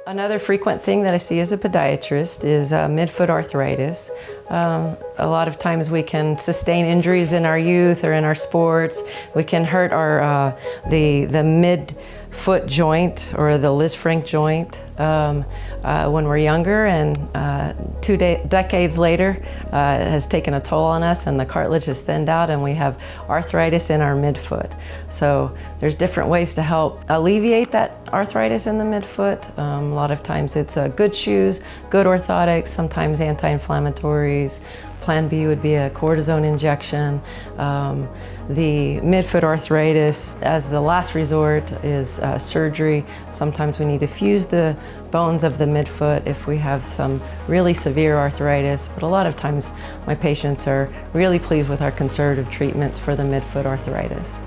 Another frequent thing that I see as a podiatrist is midfoot arthritis. A lot of times we can sustain injuries in our youth or in our sports. We can hurt our the midfoot joint or the lisfranc joint when we're younger, and 2 decades later it has taken a toll on us, and the cartilage is thinned out, and we have arthritis in our midfoot. So there's different ways to help alleviate that arthritis in the midfoot. A lot of times it's good shoes, good orthotics, sometimes anti-inflammatories. Plan B would be a cortisone injection. The midfoot arthritis, as the last resort, is surgery. Sometimes we need to fuse the bones of the midfoot if we have some really severe arthritis, but a lot of times my patients are really pleased with our conservative treatments for the midfoot arthritis.